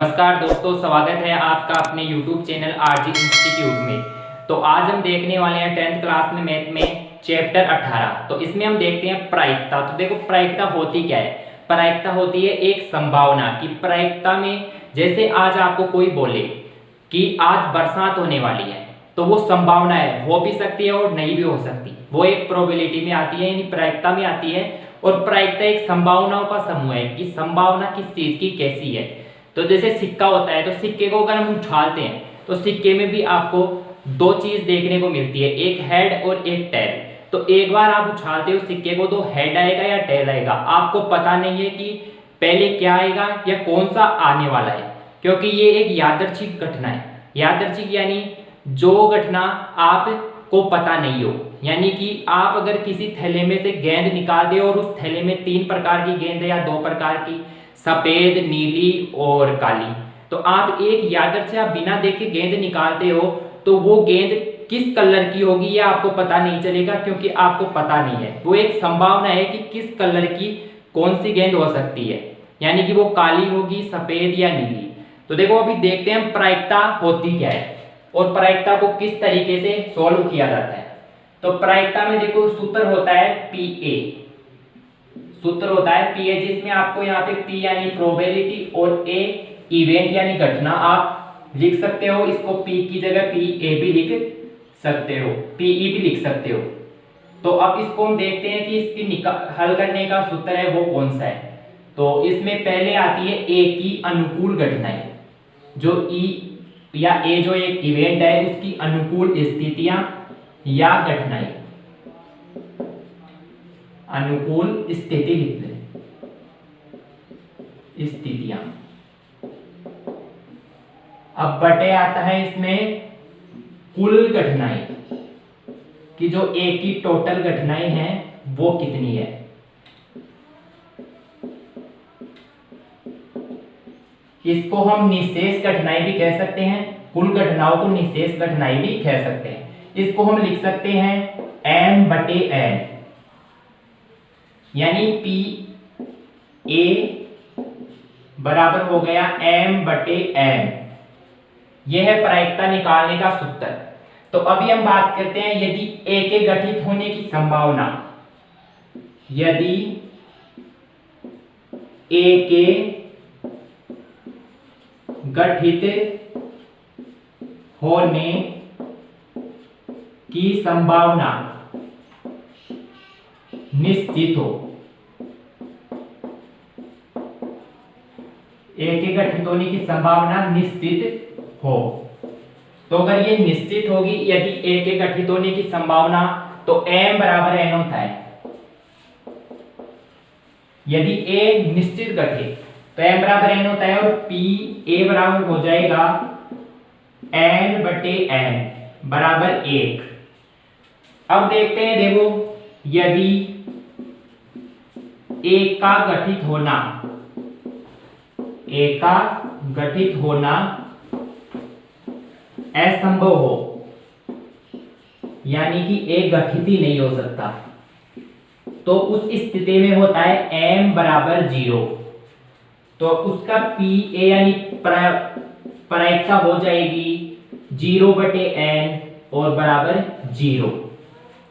नमस्कार दोस्तों, स्वागत है आपका अपने YouTube चैनल आरजी इंस्टीट्यूट में। तो आज हम देखने वाले हैं 10th क्लास में मैथ में चैप्टर 18। तो इसमें हम देखते हैं प्रायिकता। तो देखो प्रायिकता होती क्या है। प्रायिकता होती है एक संभावना की। प्रायिकता में जैसे आज आपको कोई बोले कि आज बरसात होने वाली है, तो वो संभावना है, हो भी सकती है और नहीं भी हो सकती। वो एक प्रोबेबिलिटी में आती है, यानी प्रायिकता में आती है। और प्रायिकता एक संभावनाओं का समूह है कि संभावना किस चीज की कैसी है। तो जैसे सिक्का होता है, तो सिक्के को अगर हम उछालते हैं तो सिक्के में भी आपको दो चीज देखने को मिलती है, एक हेड और एक टेल। तो एक बार आप उछालते हो सिक्के को तो हेड आएगा या टेल आएगा, आपको पता नहीं है कि पहले क्या आएगा या कौन सा आने वाला है, क्योंकि ये एक यादृच्छिक घटना है। यादृच्छिक यानी जो घटना आपको पता नहीं हो, यानी कि आप अगर किसी थैले में से गेंद निकाल दे और उस थैले में 3 प्रकार की गेंद है या 2 प्रकार की, सफेद, नीली और काली, तो आप एक यादृच्छिक आप बिना देखे गेंद निकालते हो तो वो गेंद किस कलर की होगी ये आपको पता नहीं चलेगा, क्योंकि आपको पता नहीं है। वो एक संभावना है कि किस कलर की कौन सी गेंद हो सकती है, यानी कि वो काली होगी, सफेद या नीली। तो देखो अभी देखते हैं प्रायिकता होती क्या है और प्रायिकता को किस तरीके से सॉल्व किया जाता है। तो प्रायिकता में देखो सूत्र होता है पीए। सूत्र होता है पीए, जिसमें आपको यहाँ पे पी यानी प्रोबेबिलिटी और ए इवेंट यानी घटना आप लिख सकते हो। इसको पी की जगह पी ए भी लिख सकते हो, पीई भी लिख सकते हो। तो अब इसको हम देखते हैं कि इसकी हल करने का सूत्र है वो कौन सा है। तो इसमें पहले आती है ए की अनुकूल घटनाएं, जो ई या ए जो एक इवेंट है उसकी अनुकूल स्थितियां या घटनाएं, अनुकूल स्थिति लिखते हैं, स्थितियां। अब बटे आता है इसमें कुल घटनाएं कि जो ए की टोटल घटनाएं हैं वो कितनी है। इसको हम निशेष घटनाएं भी कह सकते हैं, कुल घटनाओं को निशेष घटनाएं भी कह सकते हैं। इसको हम लिख सकते हैं m बटे n, यानी पी ए बराबर हो गया m बटे n। यह है प्रायिकता निकालने का सूत्र। तो अभी हम बात करते हैं यदि ए के गठित होने की संभावना, यदि ए के गठित होने की संभावना निश्चित हो, ए के गठित होने की संभावना निश्चित हो। तो अगर ये निश्चित होगी, यदि ए के गठित होने की संभावना, तो m बराबर n होता है। यदि ए निश्चित गठित तो m बराबर n होता है और p a बराबर हो जाएगा n बटे n बराबर 1। अब देखते हैं, देखो यदि ए का गठित होना, ए का गठित होना असंभव हो, यानी कि ए गठित ही नहीं हो सकता, तो उस स्थिति में होता है m बराबर 0। तो उसका पी ए यानी प्रायिकता हो जाएगी 0 बटे n और बराबर 0।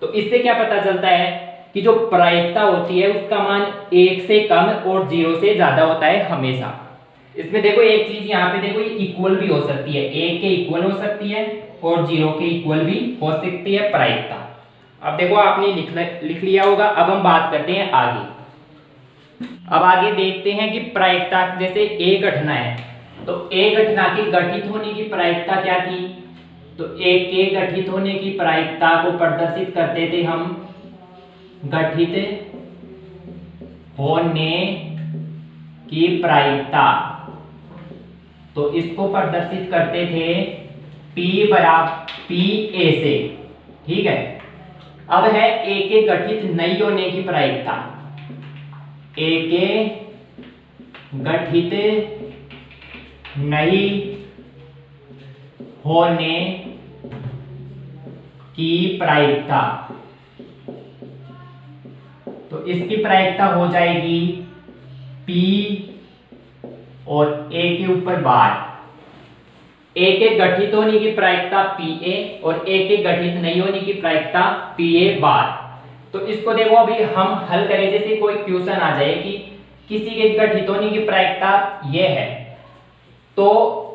तो इससे क्या पता चलता है कि जो प्रायिकता होती है उसका मान 1 से कम और 0 से ज्यादा होता है हमेशा। इसमें देखो एक चीज यहाँ पे देखो, ये इक्वल भी हो सकती है, 1 के इक्वल हो सकती है और 0 के इक्वल भी हो सकती है प्रायिकता। अब देखो आपने लिख लिया होगा। अब हम बात करते हैं आगे। अब आगे देखते हैं कि प्रायिकता, जैसे ए घटना है तो ए घटना के गठित होने की प्रायिकता क्या थी। तो ए के गठित होने की प्रायिकता को प्रदर्शित करते थे हम गठित होने की प्रायिकता। तो इसको प्रदर्शित करते थे P बराबर पी ए से, ठीक है। अब है ए के गठित नहीं होने की प्रायिकता। ए के गठित नहीं होने की प्रायिकता, तो इसकी प्रायिकता हो जाएगी P और ए के ऊपर बार। ए के गठित होने की प्रायिकता Pa और ए के गठित नहीं होने की प्रायिकता Pa बार। तो इसको देखो अभी हम हल करें, जैसे कोई क्वेश्चन आ जाए कि किसी के गठित होने की प्रायिकता ये है, तो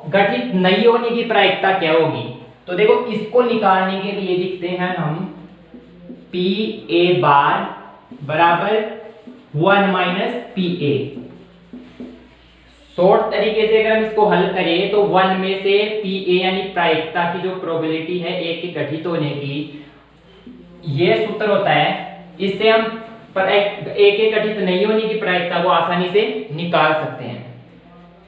गठित नहीं होने की प्रायिकता क्या होगी। तो देखो इसको निकालने के लिए लिखते हैं हम Pa बार बराबर 1 माइनस Pa। शॉर्ट तरीके से अगर हम इसको हल करें तो 1 में से Pa यानी प्रायिकता की जो प्रोबेबिलिटी है एक के गठित होने की, ये सूत्र होता है, इससे हम एक के गठित नहीं होने की प्रायिकता को आसानी से निकाल सकते हैं।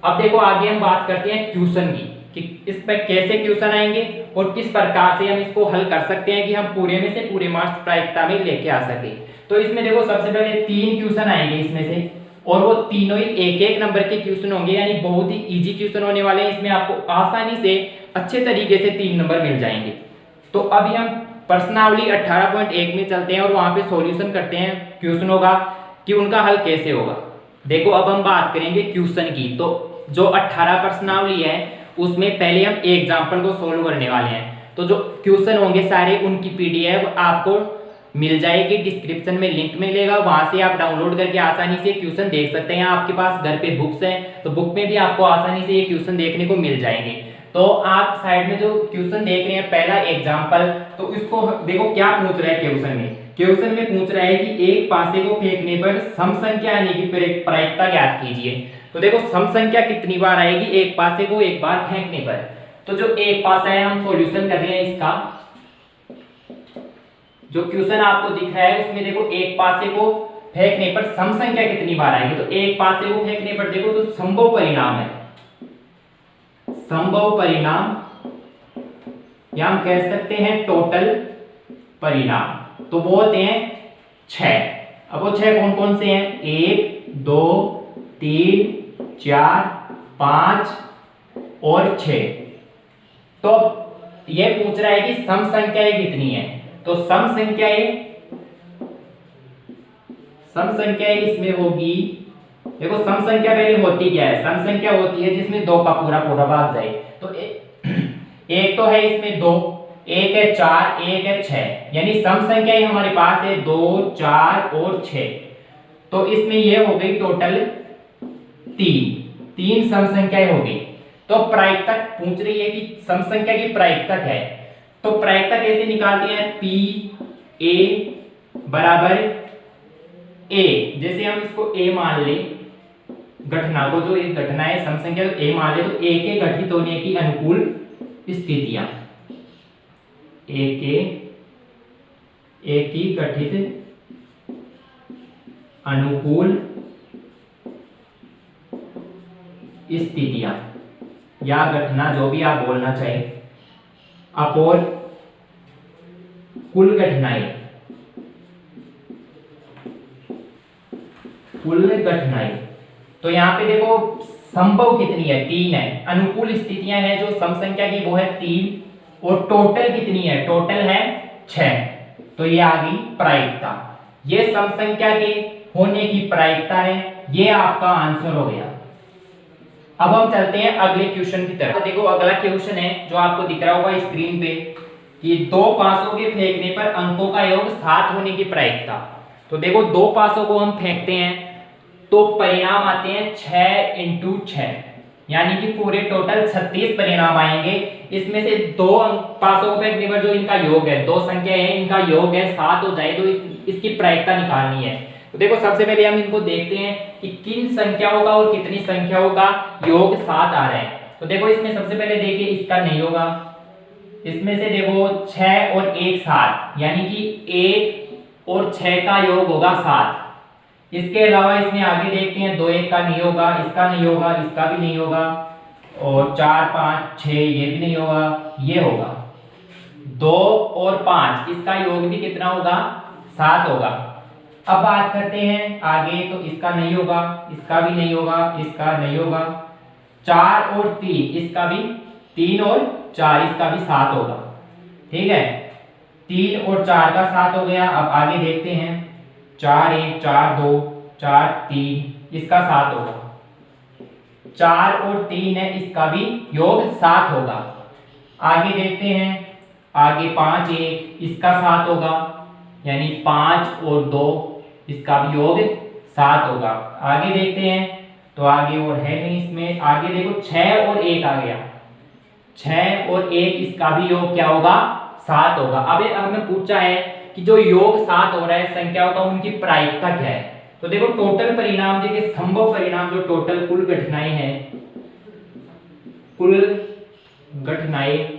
अब देखो आगे हम बात करते हैं क्वेश्चन की, कि इस पर कैसे क्वेश्चन आएंगे और किस प्रकार से हम इसको हल कर सकते हैं कि हम पूरे में से पूरे मार्क्स प्रायिकता में लेके आ सके। तो इसमें देखो सबसे पहले 3 क्वेश्चन आएंगे इसमें से, और वो तीनों ही एक नंबर के क्वेश्चन होंगे, यानी बहुत ही इजी क्वेश्चन होने वाले हैं। इसमें आपको आसानी से अच्छे तरीके से 3 नंबर मिल जाएंगे। तो अभी हम प्रश्नावली 18.1 में चलते हैं और वहां पे सॉल्यूशन करते हैं क्वेश्चनों का कि उनका हल कैसे होगा। देखो अब हम बात करेंगे क्वेश्चन की। तो जो 18 प्रश्नावली है उसमें पहले हम एग्जाम्पल को सोल्व करने वाले हैं। तो जो क्वेश्चन होंगे सारे उनकी PDF आपको मिल जाएगी, डिस्क्रिप्शन में लिंक मिलेगा, वहां से आप डाउनलोड करके आसानी से क्वेश्चन देख सकते हैं। आपके पास घर पे बुक्स हैं तो बुक में भी आपको आसानी से ये क्वेश्चन देखने को मिल जाएंगे। तो आप साइड में जो क्वेश्चन देख रहे हैं पहला एग्जांपल, तो इसको देखो क्या पूछ रहा है क्वेश्चन में। क्वेश्चन में पूछ रहा है कि एक पासे को फेंकने पर सम संख्या यानी कि प्रायिकता ज्ञात कीजिए। तो देखो सम संख्या कितनी बार आएगी एक पासे को एक बार फेंकने पर। तो जो एक पासा है हम सॉल्यूशन कर रहे हैं इसका। जो क्वेश्चन आपको दिख रहा है उसमें देखो एक पासे को फेंकने पर सम संख्या कितनी बार आएगी। तो एक पासे को फेंकने पर देखो तो संभव परिणाम है, संभव परिणाम या हम कह सकते हैं टोटल परिणाम, तो वो होते हैं 6। अब वो 6 कौन कौन से हैं, 1 2 3 4 5 और 6। तो ये पूछ रहा है कि सम संख्याएं कितनी है। तो सम संख्याएं इसमें होगी, देखो सम संख्या पहले होती क्या है, सम संख्या होती है जिसमें 2 का पूरा पूरा भाग जाए। तो एक तो है इसमें 2, एक है 4, एक है 6, यानी सम संख्याएं हमारे पास है 2 4 और 6। तो इसमें ये हो गई टोटल 3 सम संख्याएं हो गई। तो प्रायिकता पूछ रही है कि सम संख्या की प्रायिकता क्या है। तो प्रायिकता कैसे निकालते हैं, Pa बराबर A, जैसे हम इसको A मान ले, घटना को, जो एक घटना है सम संख्या A मान ले, तो A के घटित होने की अनुकूल स्थितियां, A की घटित अनुकूल स्थितियां या घटना, जो भी आप बोलना चाहें, अपोर कुल घटनाएं, तो यहां पे देखो संभव कितनी है, 3 है। अनुकूल स्थितियां हैं जो सम संख्या की वो है 3, और टोटल कितनी है, टोटल है 6। तो ये आ गई प्रायिकता, ये सम संख्या के होने की प्रायिकता है, ये आपका आंसर हो गया। अब हम चलते हैं अगले क्वेश्चन की तरफ। देखो अगला क्वेश्चन है जो आपको दिख रहा होगा स्क्रीन पे, कि 2 पासों के फेंकने पर अंकों का योग 7 होने की प्रायिकता। तो देखो 2 पासों को हम फेंकते हैं तो परिणाम आते हैं 6 × 6, यानी कि पूरे टोटल 36 परिणाम आएंगे। इसमें से 2 पासों को फेंकने पर जो इनका योग है, 2 संख्या है इनका योग है 7 हो जाए, तो इसकी प्रायिकता निकालनी है। तो देखो सबसे पहले हम इनको देखते हैं कि किन संख्याओं का और कितनी संख्याओं का योग 7 आ रहा है। तो देखो इसमें सबसे पहले देखिए इसका नहीं होगा, इसमें से देखो 6 और 1 7, यानी कि 1 और 6 का योग होगा 7। इसके अलावा इसमें आगे देखते हैं 2 1 का नहीं होगा, इसका नहीं होगा, इसका भी नहीं होगा, और 4 5 6 ये भी नहीं होगा, ये होगा 2 और 5, इसका योग भी कितना होगा, 7 होगा। अब बात करते हैं आगे, तो इसका नहीं होगा, इसका भी नहीं होगा, इसका नहीं होगा, 4 और 3, इसका भी 3 और 4, इसका भी 7 होगा। ठीक है, 3 और 4 का 7 हो गया। अब आगे देखते हैं 4 1 4 2 4 3, इसका 7 होगा। 4 और 3 है, इसका भी योग 7 होगा। आगे देखते हैं, आगे 5 1 इसका 7 होगा, यानी 5 और 2 इसका भी योग 7 होगा। आगे देखते हैं तो आगे और है नहीं इसमें, आगे देखो 6 और 1 आ गया, 6 और 1 इसका भी योग क्या होगा 7 होगा। अब हमें पूछा है कि जो योग 7 हो रहा है संख्याओं का, उनकी प्रायिकता क्या है। तो देखो टोटल परिणाम, देखिए संभव परिणाम, जो टोटल कुल घटनाएं हैं, कुल घटनाएं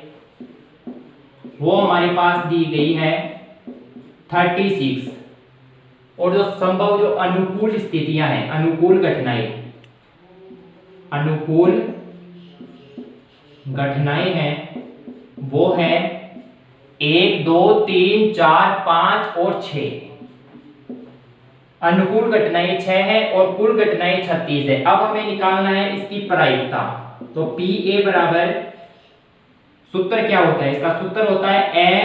वो हमारे पास दी गई है 36। और जो संभव, जो अनुकूल स्थितियां हैं, अनुकूल घटनाएं, अनुकूल घटनाएं हैं वो है 1 2 3 4 5 और 6। अनुकूल घटनाएं 6 है और कुल घटनाएं 36 है। अब हमें निकालना है इसकी प्रायिकता। तो PA बराबर, सूत्र क्या होता है इसका, सूत्र होता है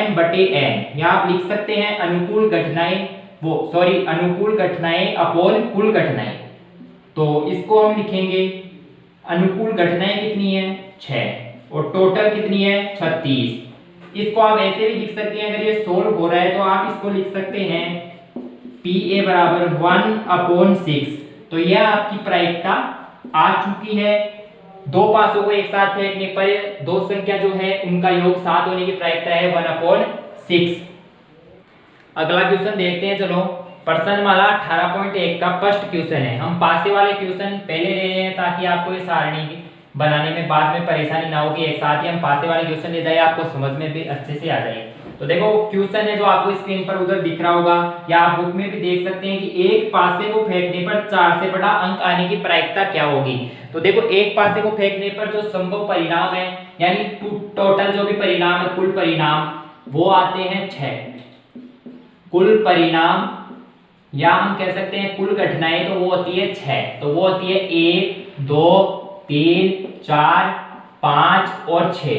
M/N, या आप लिख सकते हैं अनुकूल घटनाएं, अनुकूल घटनाएं अपॉन कुल घटनाएं। तो इसको हम लिखेंगे, अनुकूल घटनाएं कितनी है 6 और टोटल कितनी है 36। इसको आप ऐसे भी लिख सकते हैं, अगर ये सोल्व हो रहा है तो आप इसको लिख सकते हैं PA बराबर 1/6। तो यह आपकी प्रायिकता आ चुकी है। दो पासों को एक साथ फेंकने पर दो संख्या जो है उनका योग 7 होने की प्रायिकता है 1/6। अगला क्वेश्चन देखते हैं। चलो, प्रश्नमाला 18.1 का फर्स्ट क्वेश्चन है। हम पासे वाले क्वेश्चन पहले ले रहे हैं ताकि आपको ये सारणी बनाने में बाद में परेशानी ना होगी, एक साथ ही हम पासे वाले क्वेश्चन ले जाए, आपको समझ में भी अच्छे से आ जाए। तो देखो क्वेश्चन है जो आपको स्क्रीन पर उधर दिख रहा होगा, या आप बुक में भी देख सकते हैं कि एक पासे को फेंकने पर 4 से बड़ा अंक आने की प्रायिकता क्या होगी। तो देखो एक पासे को फेंकने पर जो संभव परिणाम है, यानी टोटल जो भी परिणाम है, कुल परिणाम वो आते हैं 6। कुल परिणाम, या हम कह सकते हैं कुल घटनाएं, तो वो होती है 6। तो वो होती है 1 2 3 4 5 और 6।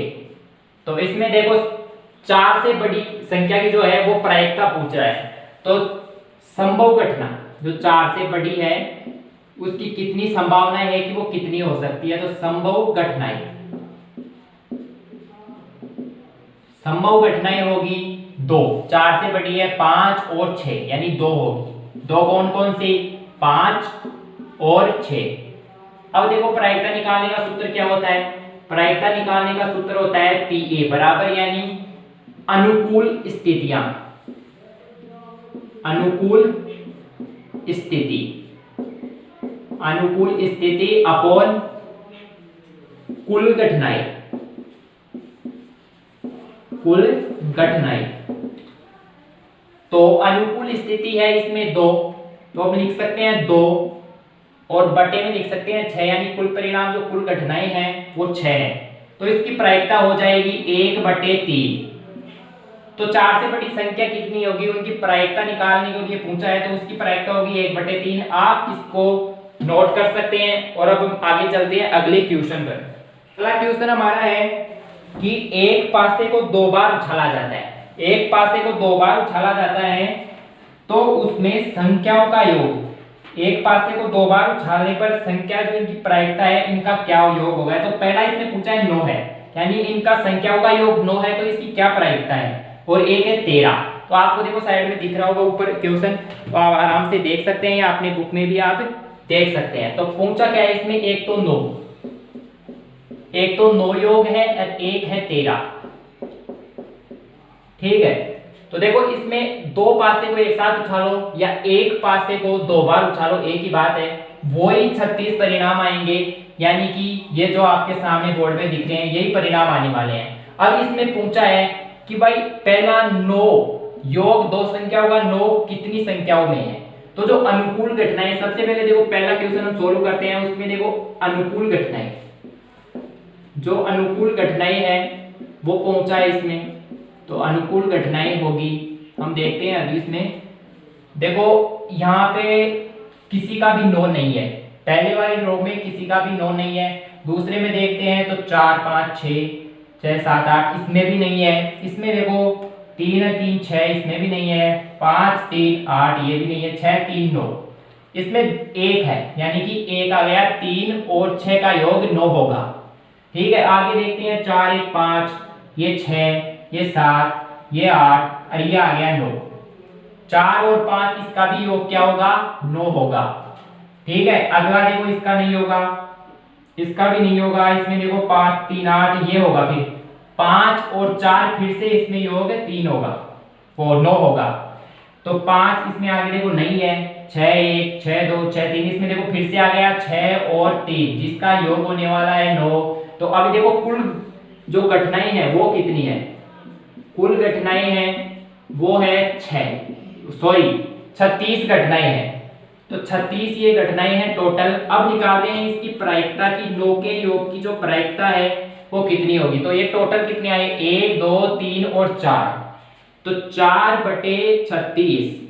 तो इसमें देखो 4 से बड़ी संख्या की जो है वो प्रायिकता पूछ रहा है। तो संभव घटना जो 4 से बड़ी है उसकी कितनी संभावना है कि वो कितनी हो सकती है। तो संभव घटनाएं होगी 2, 4 से बड़ी है 5 और 6, यानी 2 होगी। 2 कौन कौन सी, 5 और 6। अब देखो प्रायिकता निकालने का सूत्र क्या होता है। प्रायिकता निकालने का सूत्र होता है PA बराबर, यानी अनुकूल स्थितियां, अनुकूल स्थिति अपॉन कुल घटनाएं, तो अनुकूल स्थिति है इसमें 2, तो हम लिख सकते हैं 2 और बटे में लिख सकते हैं 6, यानी कुल परिणाम जो कुल घटनाएं हैं वो 6 है। तो इसकी प्रायिकता हो जाएगी 1/3। तो 4 से बड़ी संख्या कितनी होगी, उनकी प्रायिकता निकालने के लिए पूछा है, तो उसकी प्रायिकता होगी 1/3। आप इसको नोट कर सकते हैं। और अब हम आगे चलते हैं अगले क्वेश्चन पर। अगला क्वेश्चन हमारा है कि एक पासे को 2 बार उछाला जाता है। एक पासे को 2 बार उछाला जाता है तो उसमें संख्याओं का योग, एक पासे को 2 बार उछालने पर संख्या जो इनकी प्रायिकता है इनका क्या योग होगा। तो पहला इसने पूछा है 9 है, यानी इनका संख्याओं का योग 9 है, तो इसकी क्या प्रायिकता है। और एक है 13। तो आपको देखो साइड में दिख रहा होगा ऊपर क्वेश्चन, तो आप आराम से देख सकते हैं, या अपने बुक में भी आप देख सकते हैं। तो पूछा क्या है इसमें, एक तो 9 योग है और एक है 13। ठीक है, तो देखो इसमें 2 पासे को एक साथ उछालो या एक पासे को 2 बार उछालो, एक ही बात है, वो ही 36 परिणाम आएंगे। यानी कि ये जो आपके सामने बोर्ड में दिख रहे हैं यही परिणाम आने वाले हैं। अब इसमें पूछा है कि भाई पहला 9 योग 2 संख्याओं का 9 कितनी संख्याओं में है। तो जो अनुकूल घटनाएं, सबसे पहले देखो पहला क्वेश्चन हम सोल्व करते हैं, उसमें देखो अनुकूल घटनाएं, जो अनुकूल घटनाएं हैं वो पहुंचा है इसमें। तो अनुकूल घटनाएं होगी, हम देखते हैं अभी इसमें देखो यहाँ पे किसी का भी 9 नहीं है, पहले वाली रो में किसी का भी 9 नहीं है। दूसरे में देखते हैं तो 4 5 6 6 7 8 इसमें भी नहीं है। इसमें देखो 3 3 6 इसमें भी नहीं है, 5 3 8 ये भी नहीं है, 6 3 9 इसमें एक है, यानी कि एक आ गया, 3 और 6 का योग 9 होगा। ठीक है, आगे देखते हैं, 4 1 5, ये 6, ये 7, ये 8 और ये आ गया 9। 4 और 5 इसका भी योग क्या होगा, 9 होगा। ठीक है, अगला देखो इसका नहीं होगा, इसका भी नहीं होगा, इसमें देखो 5 3 8 ये होगा, फिर 5 और 4 फिर से इसमें योग 3 होगा, और 9 होगा। तो 5 इसमें आगे देखो नहीं है, 6 1 6 2 6 3, इसमें देखो फिर से आ गया 6 और 3, जिसका योग होने वाला है 9। तो अभी देखो कुल जो घटनाएं हैं वो कितनी है, कुल घटनाएं हैं वो है 36 घटनाएं हैं। तो 36 ये घटनाएं हैं टोटल। अब निकालते हैं इसकी प्रायिकता की, 9 के योग की जो प्रायिकता है वो कितनी होगी। तो ये टोटल कितने आए, 1 2 3 और 4, तो 4/36।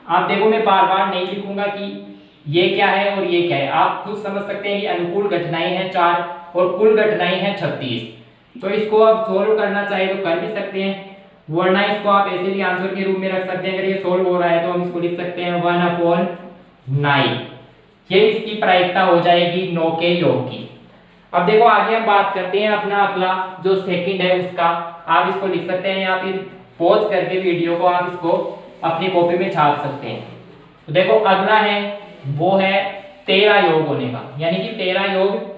आप देखो मैं बार बार नहीं लिखूंगा कि ये क्या है और ये क्या है, आप खुद समझ सकते हैं कि अनुकूल घटनाएं हैं 4 और कुल घटनाएं हैं 36। तो इसको आप सोल्व करना चाहे तो कर भी सकते हैं, वरना इसको आप ऐसे भी आंसर के रूप में रख सकते हैं। अगर ये सोल्व हो रहा है तो हम इसको लिख सकते हैं 1/9। ये इसकी प्रायिकता हो जाएगी 9 के योग की। अब देखो आगे हम बात करते हैं अपना अगला जो सेकंड है उसका। आप इसको लिख सकते हैं या फिर पॉज करके वीडियो को आप इसको अपनी कॉपी में छाप सकते हैं। तो देखो अगला है वो है 13 योग होने का, यानी कि 13 योग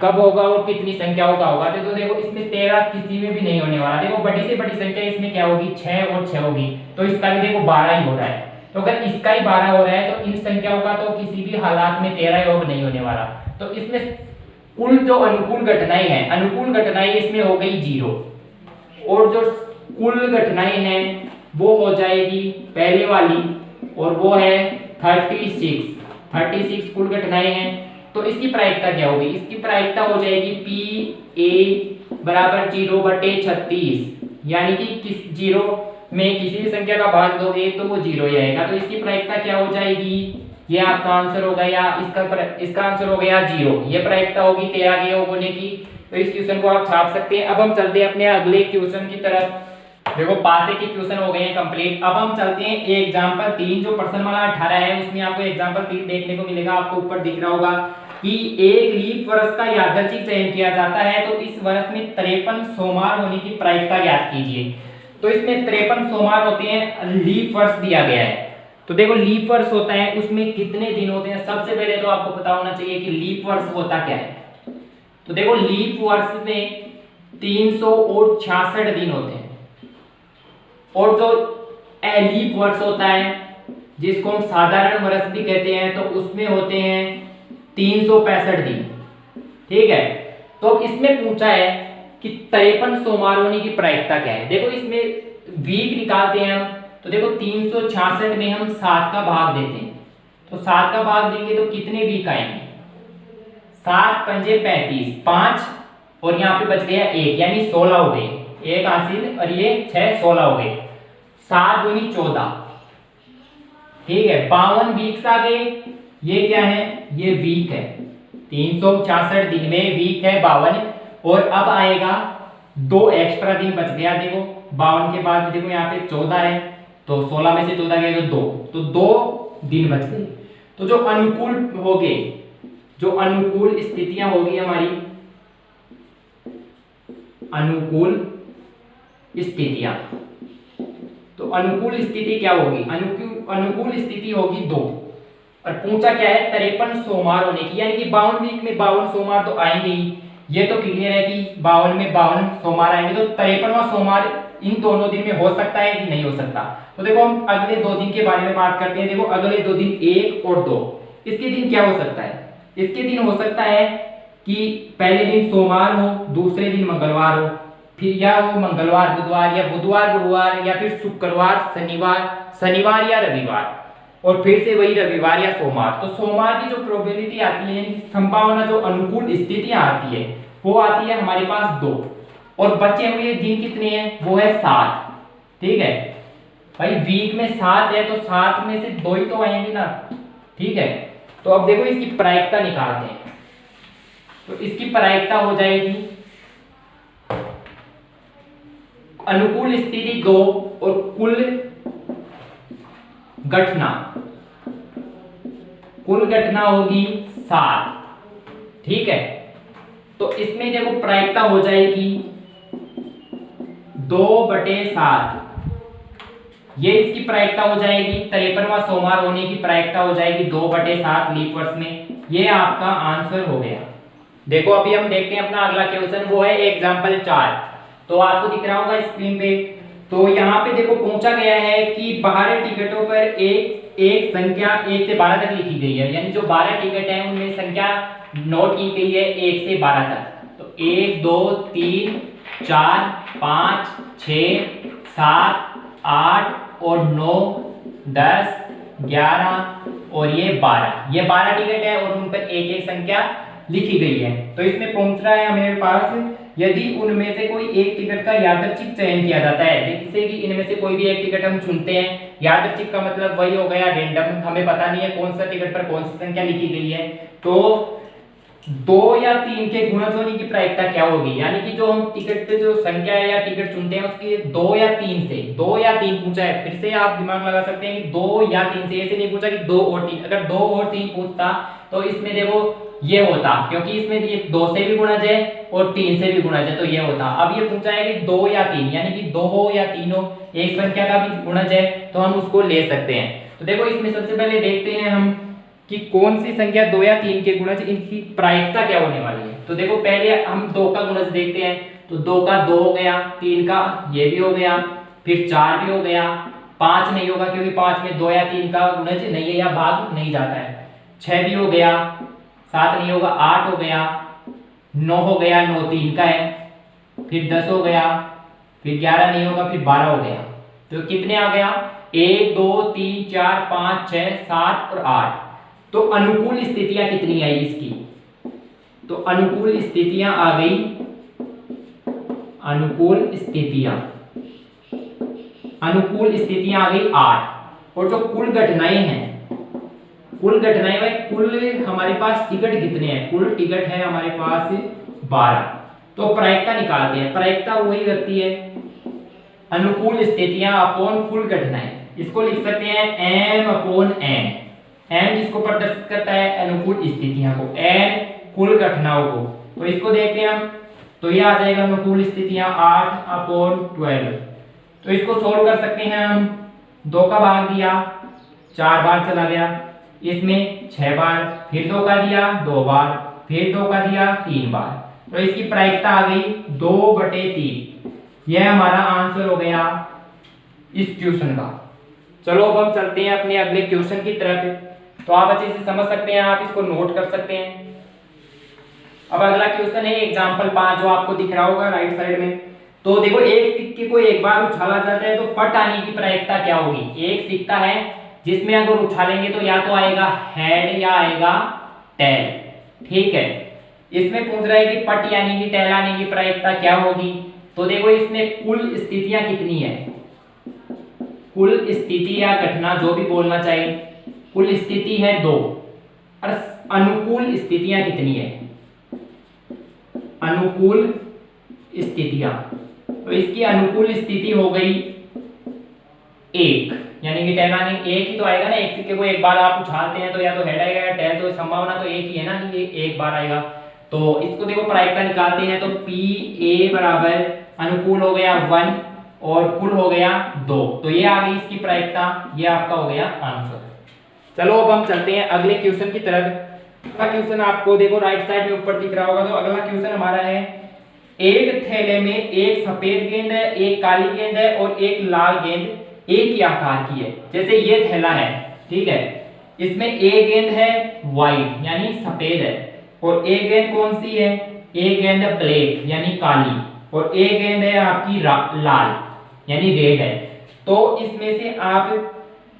कब होगा और कितनी संख्याओं का होगा। तो देखो इसमें 13 किसी में भी नहीं होने वाला। देखो बड़ी से बड़ी संख्या इसमें क्या होगी, 6 और 6 होगी, तो इसका भी देखो 12 ही हो रहा है। तो अगर इसका ही 12 हो रहा है तो इन संख्याओं का तो किसी भी हालात में 13 योग नहीं होने वाला। तो इसमें कुल जो अनुकूल घटनाएं हैं, अनुकूल घटनाएं इसमें हो गई 0, और जो कुल घटनाएं हैं वो हो जाएगी पहले वाली, और वो है 36 कुल घटनाएं हैं। तो इसकी प्रायिकता क्या होगी, इसकी प्रायिकता हो जाएगी PA बराबर 0/36, यानी कि किस 0 में किसी भी संख्या का भाग दोगे तो वो 0 ही आएगा। तो इसकी प्रायिकता क्या हो जाएगी, ये आपका आंसर हो गया, इसका आंसर हो गया 0। ये प्रायिकता होगी 13 के योग होने की। तो इस क्वेश्चन को आप छाप सकते हैं। अब हम चलते हैं अपने अगले क्वेश्चन की तरफ। देखो पासे के क्वेश्चन हो गए हैं कंप्लीट। अब हम चलते हैं एग्जांपल 3 जो प्रश्न वाला 18 है, उसमें आपको एग्जांपल 3 देखने को मिलेगा। आपको ऊपर दिख रहा होगा कि एक लीप वर्ष का यादृच्छिक चयन किया जाता है, तो इस वर्ष में 53 सोमवार होने की प्रायिकता ज्ञात कीजिए। तो इसमें 53 सोमवार होते हैं, लीप वर्ष दिया गया है। तो देखो लीप वर्ष होता है, उसमें कितने दिन होते हैं। सबसे पहले तो आपको पता होना चाहिए कि लीप वर्ष होता क्या है। तो देखो लीप वर्ष में 366 दिन होते हैं, और जो एलीप वर्ष होता है जिसको हम साधारण वर्ष भी कहते हैं, तो उसमें होते हैं 365 दिन। ठीक है, तो इसमें पूछा है कि 53 सोमवार होने की प्रायिकता क्या है। देखो इसमें वीक निकालते हैं हम। तो देखो 366 में हम 7 का भाग देते हैं, तो 7 का भाग देंगे तो कितने वीक आएंगे, 7 पंजे 35, 5 और यहाँ पे बच गया 1, यानी 16 हो गए। 1 हासिल और ये 6, 16 हो गए। 7 दूनी 14। ठीक है, 52 वीक्स आ गए। ये क्या है, ये वीक है। 366 दिन में वीक है 52, और अब आएगा 2 एक्स्ट्रा दिन बच गया। देखो 52 के बाद देखो यहाँ पे 14 है, तो 16 में से 14 गया तो 2 दिन बच गए। तो जो अनुकूल हो गए, जो अनुकूल स्थितियां होगी हमारी, अनुकूल स्थितियां, तो अनुकूल स्थिति क्या होगी, अनुकूल स्थिति होगी 2। और पूछा क्या है, 53 सोमवार होने की, यानी कि 52 वीक में 52 सोमवार तो आएंगे ही। ये तो क्लियर है कि 52 में 52 सोमवार आएंगे। तो 53वां सोमवार इन दोनों दिन में हो सकता है कि नहीं हो सकता। तो देखो हम अगले 2 दिन के बारे में बात करते हैं। देखो अगले 2 दिन 1 और 2, इसके दिन क्या हो सकता है, इसके दिन हो सकता है कि पहले दिन सोमवार हो, दूसरे दिन मंगलवार हो, फिर या वो मंगलवार बुधवार, या बुधवार गुरुवार, या फिर शुक्रवार शनिवार या रविवार, और फिर से वही रविवार या सोमवार। तो सोमवार की जो प्रोबेबिलिटी आती है, संभावना, जो अनुकूल स्थितियां आती है, वो आती है हमारे पास 2, और बचे हुए दिन कितने हैं, वो है 7। ठीक है भाई, वीक में 7 है तो 7 में से 2 ही तो आएंगे ना। ठीक है, तो अब देखो इसकी प्रायिकता निकालते हैं। तो इसकी प्रायिकता हो जाएगी अनुकूल स्थिति 2 और कुल घटना कुल घटना होगी 7, ठीक है। तो इसमें देखो प्रायिकता हो जाएगी 2/7, ये इसकी प्रायिकता हो जाएगी। 53वां सोमवार होने की प्रायिकता हो जाएगी 2/7 लीप वर्ष में। ये आपका आंसर हो गया। देखो अभी हम देखते हैं अपना अगला क्वेश्चन, वो है एग्जाम्पल 4। तो आपको दिख रहा होगा स्क्रीन पे। तो यहाँ पे देखो पूछा गया है कि 12 टिकटों पर एक संख्या 1 से 12 तक लिखी गई है, यानी जो 12 टिकट है उनमें संख्या नोट की गई है 1 से 12 तक। तो 1 2 3 4 5 6 7 8 और 9 10 11 और ये 12 टिकट है और उन पर एक एक संख्या लिखी गई है। तो इसमें पूछ रहा है हमारे पास, यदि उनमें से कोई एक टिकट का यादृच्छिक चयन किया जाता है, जैसे कि इनमें से कोई भी एक टिकट हम चुनते हैं, यादृच्छिक का मतलब वही हो गया रैंडम, हमें पता नहीं है कौन सा टिकट पर कौन सी संख्या लिखी गई है। तो 2 या 3 के गुणज होने की प्रायिकता क्या होगी, यानी कि जो हम टिकट पे जो संख्या है या टिकट चुनते हैं उसकी 2 या 3 से, 2 या 3 पूछा है, फिर से आप दिमाग लगा सकते हैं कि 2 या 3 से, ऐसे नहीं पूछा कि 2 और 3। अगर 2 और 3 पूछता तो इसमें देखो ये होता, क्योंकि इसमें ये 2 से भी गुणज है और 3 से भी गुणज है, तो ये होता। अब ये पूछा है कि 2 या 3, यानी कि 2 हो या 3 हो, एक संख्या का भी गुणज है तो हम उसको ले सकते हैं। तो देखो इसमें सबसे पहले देखते हैं हम कि कौन सी संख्या 2 या 3 के गुणज, इनकी प्रायिकता क्या होने वाली है। तो देखो पहले हम 2 का गुणज देखते हैं। तो 2 का 2 हो गया, 3 का ये भी हो गया, फिर 4 भी हो गया, 5 नहीं होगा क्योंकि 5 में 2 या 3 का गुणज नहीं है या भाग नहीं जाता है, 6 भी हो गया, 7 नहीं होगा, 8 हो गया, 9 हो गया, 9 3 का है, फिर 10 हो गया, फिर 11 नहीं होगा, फिर 12 हो गया। तो कितने आ गया, 1 2 3 4 5 6 7 और 8। तो अनुकूल स्थितियां कितनी आई इसकी, तो अनुकूल स्थितियां आ गई, अनुकूल स्थितियां आ गई 8। और जो कुल घटनाएं हैं, कुल घटनाएं में कुल हमारे पास टिकट कितने हैं, कुल टिकट है हमारे पास 12। तो प्रायिकता निकालते हैं, प्रायिकता वही रहती है अनुकूल स्थितियां अपॉन कुल घटनाएं। इसको लिख सकते हैं m/n, m जिसको प्रदर्शित करता है अनुकूल स्थितियां को, n कुल घटनाओं को। तो इसको देखते हैं हम, तो ये आ जाएगा अनुकूल स्थितियां 8/12। तो इसको सोल्व कर सकते हैं हम, 2 का भाग दिया 4 बार चला गया, इसमें 6 बार, फिर 2 का दिया 2 बार, फिर 2 का दिया 3 बार। तो इसकी प्रायिकता आ गई 2/3। यह हमारा आंसर हो गया इस क्वेश्चन का। चलो अब हम चलते हैं अपने अगले क्वेश्चन की तरफ। तो आप अच्छे से समझ सकते हैं, आप इसको नोट कर सकते हैं। अब अगला क्वेश्चन है एग्जाम्पल 5, जो आपको दिख रहा होगा राइट साइड में। तो देखो एक सिक्के को एक बार उछाला जाता है तो पट आने की प्रायिकता क्या होगी। एक सिक्का है जिसमें अगर उछालेंगे तो या तो आएगा हेड या आएगा टेल, ठीक है। इसमें पूछ रहा है कि पट यानी कि टेल आने की प्रायिकता क्या होगी। तो देखो इसमें कुल स्थितियां कितनी है, कुल स्थिति या घटना जो भी बोलना चाहिए, कुल स्थिति है 2 और अनुकूल स्थितियां कितनी है, अनुकूल स्थितियां। तो इसकी अनुकूल स्थिति हो गई 1, यानी कि टेल आने एक ही तो आएगा ना, एक सिक्के को एक बार आप उछालते हैं तो या तो हेड आएगा या टेल, तो संभावना तो एक ही है ना, ये एक बार आएगा। तो इसको देखो प्रायिकता निकालते हैं, तो PA बराबर अनुकूल हो गया 1 और कुल हो गया 2। तो ये आ गई इसकी प्रायिकता, ये आपका हो गया आंसर। चलो अब हम चलते हैं अगले क्वेश्चन की तरफ। अगला क्वेश्चन आपको देखो राइट साइड में ऊपर दिख रहा होगा। तो अगला क्वेश्चन हमारा है, एक थैले में एक सफेद गेंद है, एक काली गेंद है और एक लाल गेंद एक ही आकार की है। जैसे ये थैला है, ठीक है, इसमें एक गेंद है व्हाइट यानी सफेद है और एक गेंद कौन सी है, एक गेंद है ब्लैक यानी काली और एक गेंद है आपकी लाल यानी रेड है। तो इसमें से आप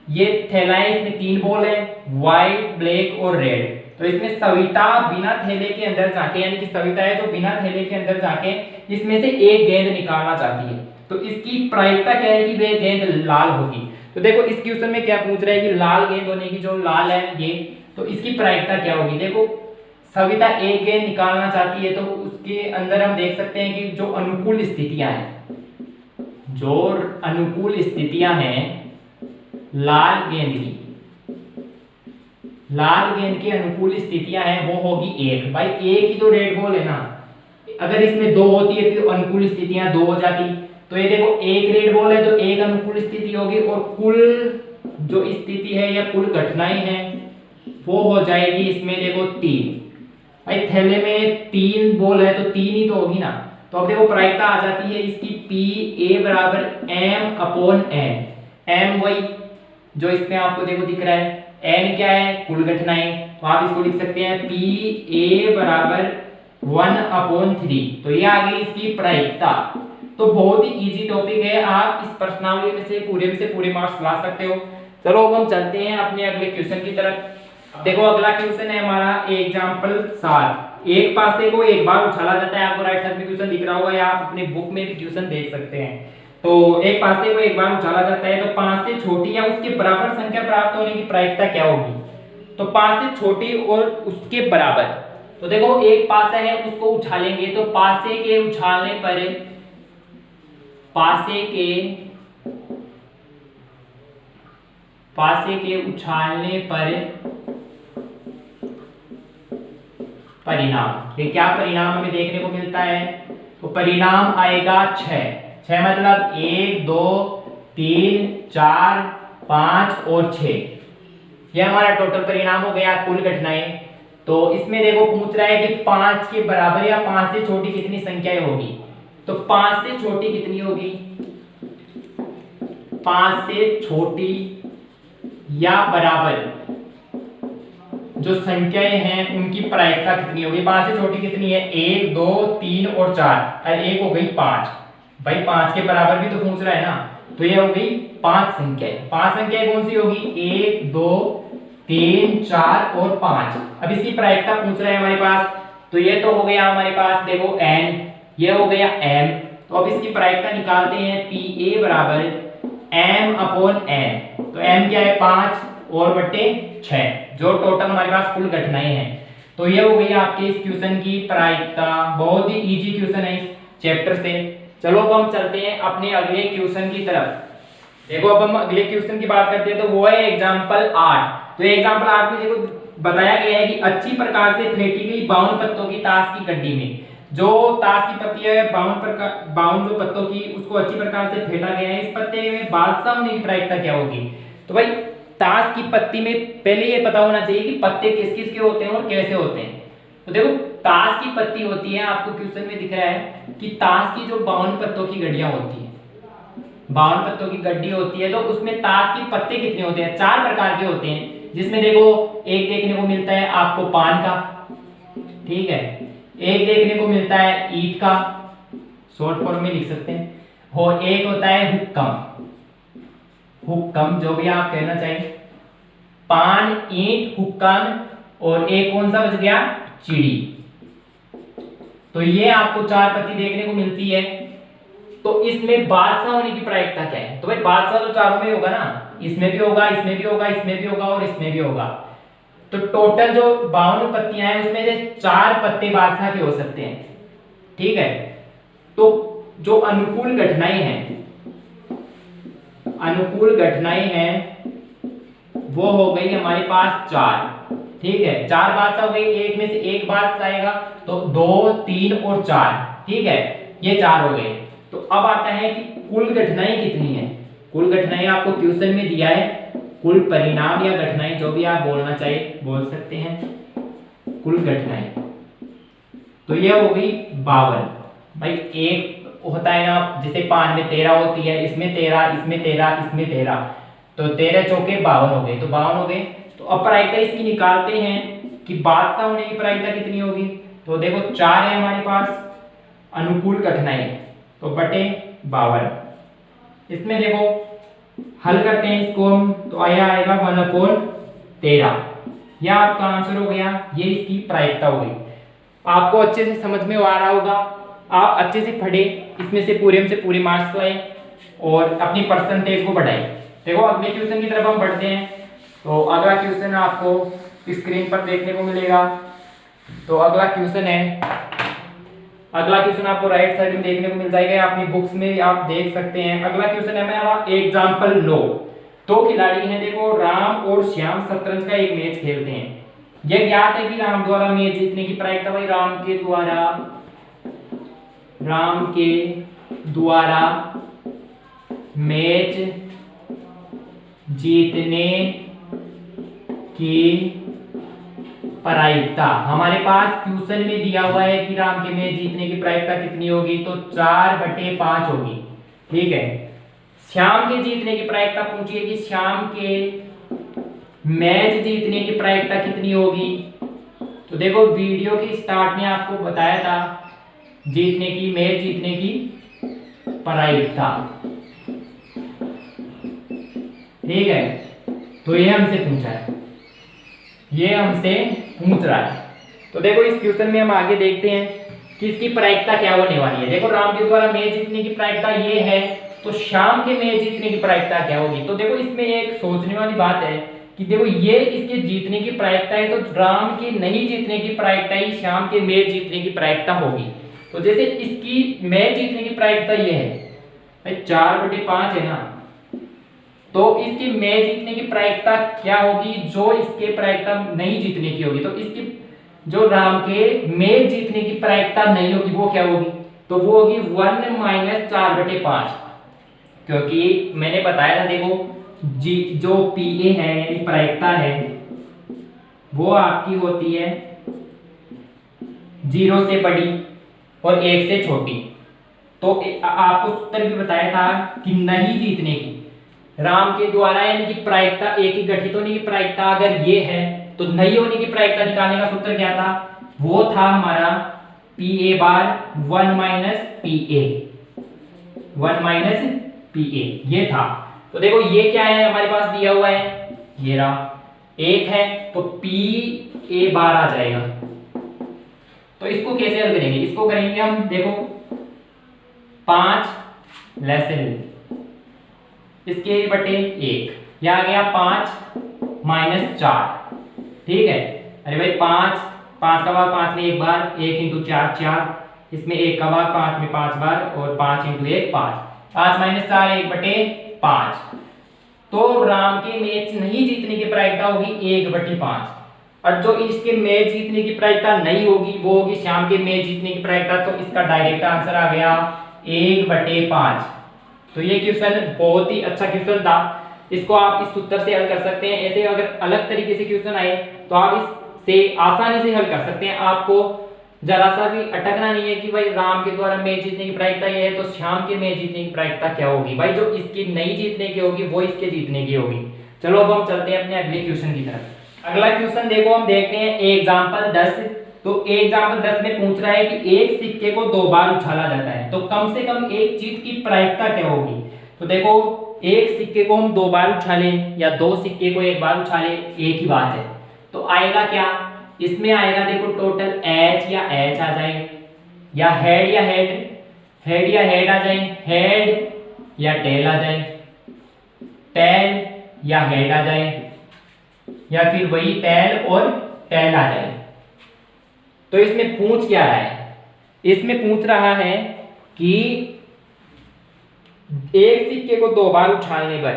ये थैलाएं, इसमें 3 बॉल है, व्हाइट ब्लैक और रेड। तो इसमें सविता बिना थैले के अंदर जाके, यानी कि सविता है जो बिना थैले के अंदर जाके इसमें से एक गेंद निकालना चाहती है। तो इसकी प्रायिकता क्या है कि वह गेंद लाल होगी। तो देखो इस क्वेश्चन में क्या पूछ रहा है कि लाल गेंद होने की, जो लाल है ये, तो इसकी प्रायिकता क्या होगी। देखो सविता एक गेंद निकालना चाहती है तो उसके अंदर हम देख सकते हैं कि जो अनुकूल स्थितियां हैं, जो अनुकूल स्थितियां हैं लाल गेंद की, लाल गेंद की अनुकूल स्थितियां हैं वो होगी 1। भाई एक ही तो रेड बॉल है ना, अगर इसमें 2 होती है तो अनुकूल स्थितियां 2 हो जाती। तो ये देखो एक रेड बॉल है तो एक अनुकूल स्थिति होगी, और कुल जो स्थिति है या कुल घटनाएं हैं वो हो जाएगी इसमें देखो 3। भाई थैले में 3 बॉल है तो 3 ही तो होगी ना। तो अब देखो प्रायिकता आ जाती है इसकी पी ए बराबर एम अपॉन एन। एम वही जो इसमें आपको देखो दिख रहा है, एन क्या है कुल घटनाएं, तो आप इसको लिख सकते हैं पी ए बराबर 1/3। तो ये आ गई इसकी प्रायिकता। तो बहुत ही इजी टॉपिक है, आप इस प्रश्नावली में से पूरे मार्क्स ला सकते हो। चलो अब हम चलते हैं अपने अगले क्वेश्चन की तरफ। देखो अगला क्वेश्चन है हमारा एग्जांपल 7। एक पासे को एक बार उछाला जाता है, आपको राइट साइड में क्वेश्चन दिख रहा होगा या आप अपने बुक में भी क्वेश्चन देख सकते हैं। तो एक पासे को एक बार उछाला जाता है तो 5 से छोटी या उसके बराबर संख्या प्राप्त होने की प्रायिकता क्या होगी। तो 5 से छोटी और उसके बराबर, तो देखो एक पासा है उसको उछालेंगे तो पासे के उछालने पर परिणाम, ये क्या परिणाम हमें देखने को मिलता है। तो परिणाम आएगा 6 मतलब 1 2 3 4 5 और 6। यह हमारा टोटल परिणाम हो गया कुल घटनाएं। तो इसमें देखो पूछ रहा है कि 5 के बराबर या 5 से छोटी कितनी संख्याएं होगी। तो 5 से छोटी कितनी होगी, 5 से छोटी या बराबर जो संख्याएं हैं उनकी प्रायिकता कितनी होगी। 5 से छोटी कितनी है 1 2 3 और 4, और एक हो गई 5। भाई 5 के बराबर भी तो पूछ रहा है ना, तो ये हो गई 5 संख्याएं। 5 संख्याएं कौन सी होगी 1 2 3 4 और 5। अब इसकी प्रायिकता पूछ रहा है हमारे पास, तो ये तो हो गया हमारे पास देखो n, ये हो गया m। तो अब इसकी प्रायिकता निकालते हैं पी ए बराबर m अपॉन n। तो m क्या है 5 और बट्टे 6, जो टोटल हमारे पास कुल घटनाएं हैं। तो ये हो गई आपके इस क्वेश्चन की प्रायिकता। बहुत ही इजी क्वेश्चन है इस चैप्टर से। चलो अब हम चलते हैं अपने अगले क्वेश्चन की तरफ। देखो अब हम अगले क्वेश्चन की बात करते हैं, तो वो है एग्जांपल 8। तो एग्जांपल 8 में देखो बताया गया है कि अच्छी प्रकार से फेंटी गई 52 पत्तों की ताश की गड्डी में, जो ताश की पत्ती है 52 जो पत्तों की, उसको अच्छी प्रकार से फेंटा गया है। इस पत्ते में बादशाह होने की प्रायिकता क्या होगी। तो भाई ताश की पत्ती में पहले ये पता होना चाहिए कि पत्ते किस किस के होते हैं और कैसे होते हैं। तो देखो ताश की पत्ती होती है, आपको क्वेश्चन में दिख रहा है कि ताश की जो 52 पत्तों की गड्डियां होती है, 52 पत्तों की गड्डी होती है, तो उसमें ताश के पत्ते कितने होते हैं 4 प्रकार के होते हैं। जिसमें देखो एक देखने को मिलता है आपको पान का, ठीक है, एक देखने को मिलता है ईंट का, शॉर्ट फॉर्म में लिख सकते हैं, और एक होता है हुक्कम, हुक्कम जो भी आप कहना चाहिए, पान ईंट हुक्कम, और एक कौन सा बच गया चिड़ी। तो ये आपको 4 पत्ती देखने को मिलती है। तो इसमें बादशाह होने की प्रायिकता क्या है। तो भाई बादशाह तो चारों में होगा ना, इसमें भी होगा, इसमें भी होगा, इसमें भी होगा और इसमें भी होगा। तो टोटल जो 52 पत्तियां हैं उसमें से 4 पत्ते बादशाह के हो सकते हैं, ठीक है। तो जो अनुकूल घटनाएं हैं, अनुकूल घटनाएं हैं वो हो गई हमारे पास 4, ठीक है। 4 बादशाह हो गई, एक में से एक बादशाह आएगा, तो 2 3 और 4, ठीक है, ये 4 हो गए। तो अब आता है कि कुल घटनाएं कितनी है। कुल घटनाएं आपको क्वेश्चन में दिया है, कुल परिणाम या घटनाएं जो भी आप बोलना चाहिए बोल सकते हैं, कुल घटनाएं। तो ये हो गई 52। भाई एक होता है ना जैसे पान में 13 होती है, इसमें 13, इसमें 13, इसमें 13, तो 13 चौके 52 हो गए, तो 52 हो गए। तो अब प्रायिकता इसकी निकालते हैं कि बादशाह होने की प्रायिकता कितनी होगी। तो देखो 4 है हमारे पास अनुकूल घटनाएं, तो बटे 52। इसमें देखो हल करते हैं इसको हम, तो आया आएगा 1/13। यह आपका आंसर हो गया, ये इसकी प्रायिकता हो गई। आपको अच्छे से समझ में आ रहा होगा, आप अच्छे से पढ़े, इसमें से पूरे मार्क्स लाए और अपनी परसेंटेज को बढ़ाए। देखो अगले क्वेश्चन की तरफ हम बढ़ते हैं। तो अगला क्वेश्चन आपको स्क्रीन पर देखने को मिलेगा। तो अगला क्वेश्चन आपको राइट साइड में देखने को मिल जाएगा, अपनी बुक्स में आप देख सकते हैं। अगला क्वेश्चन है मेरा एग्जांपल 9। दो खिलाड़ी हैं, देखो राम और श्याम शतरंज का एक मैच खेलते हैं। यह ज्ञात है कि राम द्वारा मैच जीतने की प्रायिकता, भाई राम के द्वारा मैच जीतने की प्रायिकता हमारे पास क्वेश्चन में दिया हुआ है कि राम के मैच जीतने की प्रायिकता कितनी होगी, तो 4/5 होगी। ठीक है। श्याम के जीतने की प्रायिकता पूछिए कि श्याम के मैच जीतने की प्रायिकता कितनी होगी। तो देखो वीडियो के स्टार्ट में आपको बताया था मैच जीतने की प्रायिकता। ठीक है। तो ये हमसे पूछा है, ये हमसे पूछ रहा है। तो देखो इस क्वेश्चन में हम आगे देखते हैं कि इसकी प्रायिकता क्या होने वाली है। देखो राम के द्वारा मैच जीतने की प्रायिकता ये है, तो श्याम के मैच जीतने की प्रायिकता क्या होगी। तो देखो इसमें एक सोचने वाली बात है कि देखो ये इसके जीतने की प्रायिकता है, तो राम के नहीं जीतने की प्रायिकता ही श्याम के मैच जीतने की प्रायिकता होगी। तो जैसे इसकी मैच जीतने की प्रायिकता ये है भाई 4/5 है ना, तो इसकी मैच जीतने की प्रायिकता क्या होगी, जो इसके प्रायिकता नहीं जीतने की होगी। तो इसकी जो राम के मैच जीतने की प्रायिकता नहीं होगी वो क्या होगी, तो वो होगी 1 - 4/5, क्योंकि मैंने बताया था देखो जो PA है यानी प्रायिकता है वो आपकी होती है 0 से बड़ी और 1 से छोटी। तो आपको सूत्र भी बताया था कि नहीं जीतने की राम के द्वारा यानी कि प्रायिकता एक ही घटित होने की प्रायिकता अगर ये है, तो नहीं होने की प्रायिकता निकालने का सूत्र क्या था, वो था हमारा PA बार 1 - PA, 1 - PA ये था। तो देखो ये क्या है हमारे पास दिया हुआ है, ये रहा 1 है, तो PA बार आ जाएगा। तो इसको कैसे हल करेंगे, इसको करेंगे हम देखो 5 लेसन इसके बटे 1, यह आ गया 5 - 4। ठीक है। अरे भाई 5 का भाग 5 में एक बार, 1 × 4 4, इसमें 1 का भाग 5 में 5 बार और 5 × 1 5, 5 - 4 1/5। तो राम के मैच नहीं जीतने की प्रायिकता होगी 1/5, और जो इसके मैच जीतने की प्रायिकता नहीं होगी वो होगी श्याम के मैच जीतने की प्रायिकता। तो इसका डायरेक्ट आंसर आ गया 1/5। तो ये क्वेश्चन बहुत ही अच्छा क्वेश्चन था, इसको आप इस सूत्र से हल कर सकते हैं। ऐसे अगर अलग तरीके से क्वेश्चन आए तो आप इससे आसानी से हल कर सकते हैं। आपको जरा सा भी अटकना नहीं है कि भाई राम के द्वारा मैच जीतने की प्रायिकता ये है, तो श्याम के मैच जीतने की प्रायिकता क्या होगी। भाई जो इसकी नहीं जीतने की होगी वो इसके जीतने की होगी। चलो अब हम चलते हैं अपने अगले क्वेश्चन की तरफ। अगला क्वेश्चन देखो हम देखते हैं एग्जाम्पल 10। तो एग्जाम्पल 10 में पूछ रहा है कि एक सिक्के को 2 बार उछाला जाता है, तो कम से कम एक चीज की प्रायिकता क्या होगी। तो देखो एक सिक्के को हम 2 बार उछालें या 2 सिक्के को 1 बार उछालें एक ही बात है, तो आएगा क्या, इसमें आएगा देखो टोटल H या H आ जाए, या हेड या हेड आ जाए, हेड या टेल आ जाए, टेल या हेड आ जाए, या फिर वही टेल और टेल आ जाए। तो इसमें पूछ क्या रहा है, इसमें पूछ रहा है कि एक सिक्के को 2 बार उछालने पर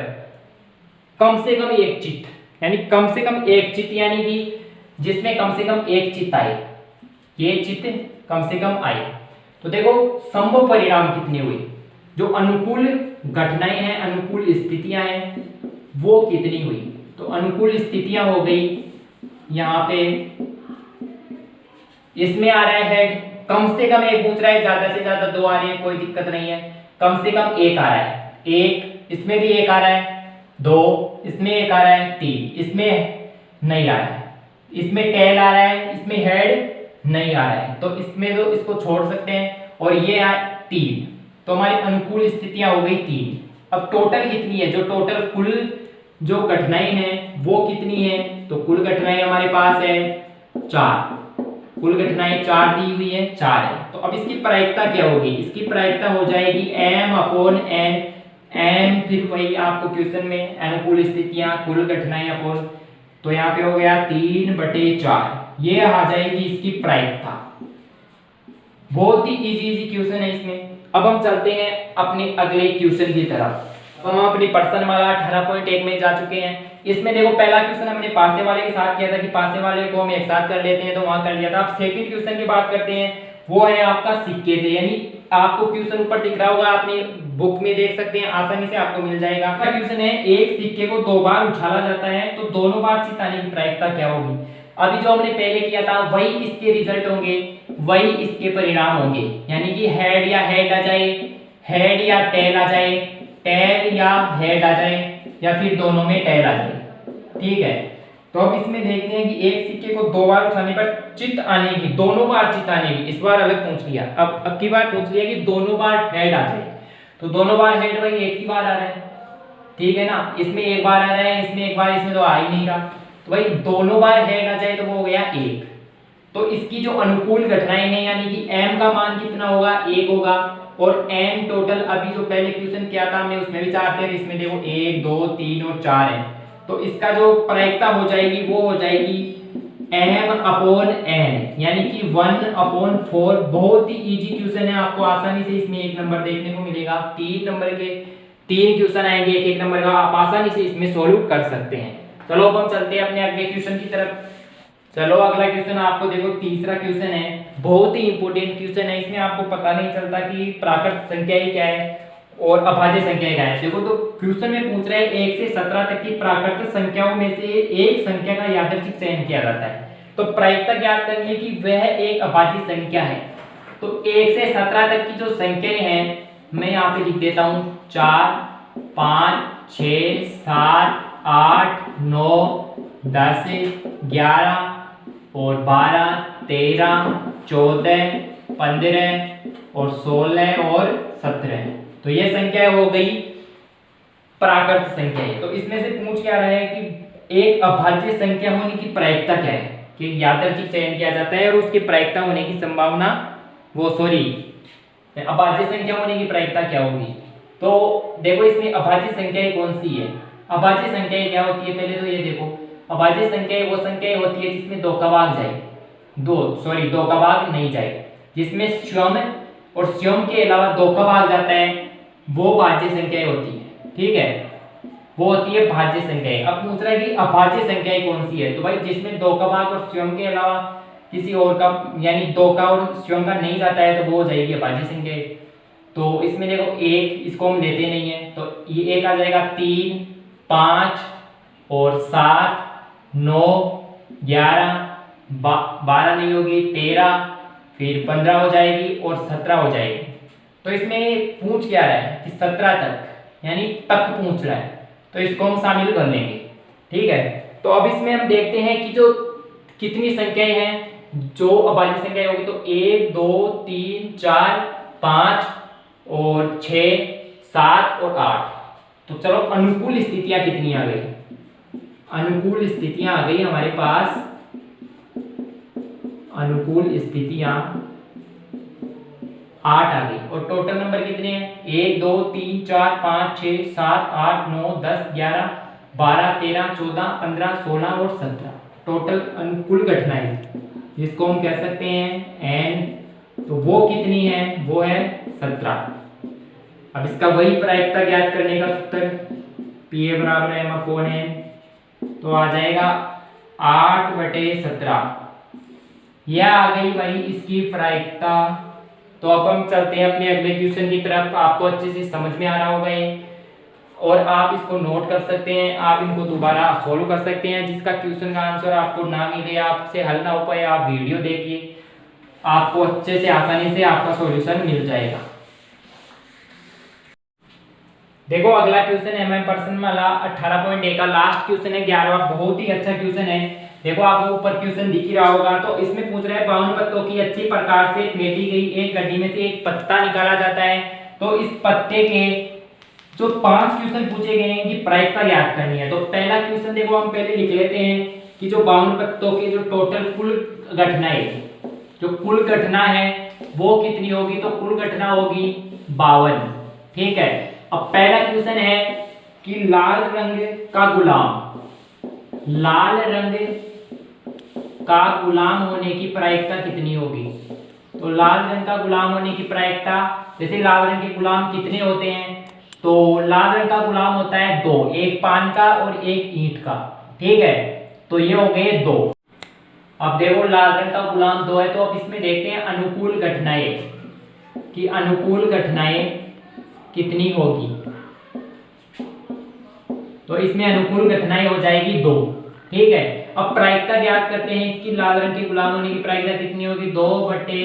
कम से कम एक चित, यानी कम से कम एक चित, यानी कि जिसमें कम से कम एक चित आए, ये चित कम से कम आए। तो देखो संभव परिणाम कितने हुए, जो अनुकूल घटनाएं हैं, अनुकूल स्थितियां हैं, वो कितनी हुई। तो अनुकूल स्थितियां हो गई यहाँ पे, इसमें आ रहा है हेड, कम से कम एक पूछ रहा है, ज्यादा से ज्यादा 2 आ रहे हैं, कोई दिक्कत नहीं है, कम से कम 1 आ रहा है, 1 इसमें भी 1 आ रहा है, 2 इसमें 1 आ रहा है, 3 इसमें नहीं आ रहा है, इसमें टेल आ रहा है, इसमें हेड नहीं आ रहा है, तो इसमें तो इसको छोड़ सकते हैं, और ये है 3। तो हमारी अनुकूल स्थितियां हो गई 3। अब टोटल कितनी है, जो टोटल कुल जो घटनाएं हैं वो कितनी है, तो कुल घटनाएं हमारे पास है 4, कुल घटनाएं 4 दी हुई है, 4 है। तो अब इसकी प्रायिकता क्या होगी, इसकी प्रायिकता हो जाएगी m/n, m फिर वही आपको क्वेश्चन में अनुकूल स्थितियां कुल घटनाएं अपोन, तो यहाँ पे हो गया 3/4, ये आ जाएगी इसकी प्रायिकता। बहुत ही इजी क्वेश्चन है इसमें। अब हम चलते हैं अपने अगले क्वेश्चन की तरफ। तो हम अपनी पर्सन वाला 18.1 में जा चुके हैं। इसमें देखो पहला क्वेश्चन हमने पासे वाले के साथ किया था कि पासे वाले को हम एक साथ कर लेते हैं, तो वहां कर लिया था। अब सेकंड क्वेश्चन की बात करते हैं, वो है आपका सिक्के से, यानी आपको क्वेश्चन ऊपर दिख रहा होगा, आपने बुक में देख सकते हैं, आसानी से आपको मिल जाएगा। आपका क्वेश्चन है एक सिक्के को 2 बार उछाला जाता है तो दोनों बार चिताने की प्रायिकता क्या होगी। अभी जो हमने पहले किया था वही इसके रिजल्ट होंगे, वही इसके परिणाम होंगे, यानी कि हेड या हेड आ जाए, हेड या टेल आ जाए, टेल या हेड आ जाए, या फिर दोनों में टेल आ जाए। ठीक है, तो अब इसमें देखते हैं कि एक सिक्के को 2 बार उठाने पर चित आने की, दोनों बार चित आने की, इस बार अलग पूछ लिया, अब की बार पूछ लिया कि दोनों बार हेड आ जाए, तो दोनों बार हेड भाई एक ही बार आ रहा है, ठीक है ना। इसमें एक बार आ रहा है, इसमें एक बार, इसमें तो आ ही नहीं रहा, तो भाई दोनों बार हेड आ जाए तो वो हो गया 1। तो इसकी जो अनुकूल घटनाएं हैं, यानी कि m का मान कितना होगा, 1 होगा, और n टोटल अभी जो पहले क्वेश्चन किया था हमने उसमें भी 4 थे, इसमें देखो 1 2 3 और 4 है, तो इसका जो प्रायिकता हो जाएगी वो हो जाएगी m/n, यानी कि 1/4। बहुत ही इजी क्वेश्चन है, आपको आसानी से इसमें 1 नंबर देखने को मिलेगा। 3 नंबर के 3 क्वेश्चन आएंगे, एक नंबर का, आप आसानी से इसमें सॉल्व कर सकते हैं। चलो अब हम चलते हैं अपने अगले क्वेश्चन की तरफ। चलो अगला क्वेश्चन आपको देखो, तीसरा क्वेश्चन है, बहुत ही इंपॉर्टेंट क्वेश्चन है। इसमें आपको पता नहीं चलता कि प्राकृत संख्या ही क्या है और अभाज्य संख्या क्या है। देखो तो क्वेश्चन में पूछ रहा है 1 से 17 तक की प्राकृत संख्याओं में से एक संख्या का यादृच्छिक चयन किया जाता है, तो प्रायिकता ज्ञात करनी है कि वह एक अभाज्य संख्या है। तो 1 से 17 तक की जो संख्याएं हैं मैं यहाँ पे लिख देता हूँ, 4 5 6 7 8 9 10 11 और 12 13 14 15 और 16 और 17। तो ये संख्या हो गई प्राकृत संख्या है। तो इसमें से पूछ क्या रहा है कि एक अभाज्य संख्या होने की प्रायिकता क्या है, कि यादृच्छिक चयन किया जाता है और उसकी प्रायिकता होने की संभावना, वो सॉरी अभाज्य संख्या होने की प्रायिकता क्या होगी। तो देखो इसमें अभाज्य संख्याएं कौन सी है, अभाज्य संख्याएं क्या होती है, पहले तो ये देखो, अभाज्य संख्याएं वो संख्याएं होती है जिसमें 2 का भाग जाए, 2 का भाग नहीं जाए, जिसमें स्वयं और स्वयं के अलावा 2 का भाग जाता है, वो भाज्य संख्याएं होती है। ठीक है, वो होती है भाज्य संख्याएं। अब पूछ रहा है कि अभाज्य संख्याएं कौन सी है, तो भाई जिसमें 2 का भाग और स्वयं के अलावा किसी और का, यानी 2 का और स्वयं का नहीं जाता है, तो वो हो जाएगी अभाज्य संख्याएं। तो इसमें देखो 1, इसको हम लेते नहीं है, तो ये 1 आ जाएगा, 3 5 और 7 9 11 12 नहीं होगी, 13 फिर 15 हो जाएगी और 17 हो जाएगी। तो इसमें पूछ क्या रहा है कि 17 तक, यानी तक पूछ रहा है, तो इसको हम शामिल कर लेंगे। ठीक है, तो अब इसमें हम देखते हैं कि जो कितनी संख्याएं हैं जो अभाज्य संख्याएं होगी, तो 1 2 3 4 5 और 6 7 और 8। तो चलो अनुकूल स्थितियां कितनी आ गई, अनुकूल स्थितियां आ गई हमारे पास, अनुकूल स्थितियां 8 आ गई, और टोटल नंबर कितने हैं, 1 2 3 4 5 6 7 8 9 10 11 12 13 14 15 16 और 17। टोटल अनुकूल घटनाएं जिसको हम कह सकते हैं n, तो वो कितनी है, वो है 17। अब इसका वही प्रायिकता ज्ञात करने का सूत्र P बराबर m/n, तो आ जाएगा 8/17। यह आ गई भाई इसकी प्रायिकता। तो अब हम चलते हैं अपने अगले क्वेश्चन की तरफ। आपको अच्छे से समझ में आ रहा होगा ये, और आप इसको नोट कर सकते हैं, आप इनको दोबारा सॉल्व कर सकते हैं। जिसका क्वेश्चन का आंसर आपको ना मिले, आपसे हल ना हो पाए, आप वीडियो देखिए, आपको अच्छे से आसानी से आपका सॉल्यूशन मिल जाएगा। देखो अगला क्वेश्चन है हमारे पर्सन वाला 18.1 का लास्ट क्वेश्चन है, 11वां, बहुत ही अच्छा क्वेश्चन है। देखो आपको ऊपर क्वेश्चन दिख ही रहा होगा। तो इसमें पूछ रहा है 52 पत्तों की अच्छी प्रकार से फेंटी गई एक गड्डी में से एक पत्ता निकाला जाता है, तो इस पत्ते के जो 5 क्वेश्चन पूछे गए हैं कि प्रायिकता ज्ञात करनी है। तो पहला क्वेश्चन देखो हम पहले लिख लेते हैं कि जो 52 पत्तों के जो टोटल कुल घटनाएं, जो कुल घटना है वो कितनी होगी, तो कुल घटना होगी 52। ठीक है, अब पहला क्वेश्चन है कि लाल रंग का गुलाम, लाल रंग का गुलाम होने की प्रायिकता कितनी होगी। तो लाल रंग का गुलाम होने की प्रायिकता, जैसे लाल रंग के गुलाम कितने होते हैं, तो लाल रंग का गुलाम होता है 2, एक पान का और एक ईंट का, ठीक है। तो ये हो गए 2। अब देखो लाल रंग का गुलाम 2 है, तो अब इसमें देखते हैं अनुकूल घटनाएं कि अनुकूल घटनाएं कितनी होगी। तो इसमें अनुकूल घटनाएं हो जाएगी 2, ठीक है। अब प्रायिकता ज्ञात करते हैं इसकी, लाल रंग के गुलाम होने की प्रायिकता कितनी होगी, 2 बटे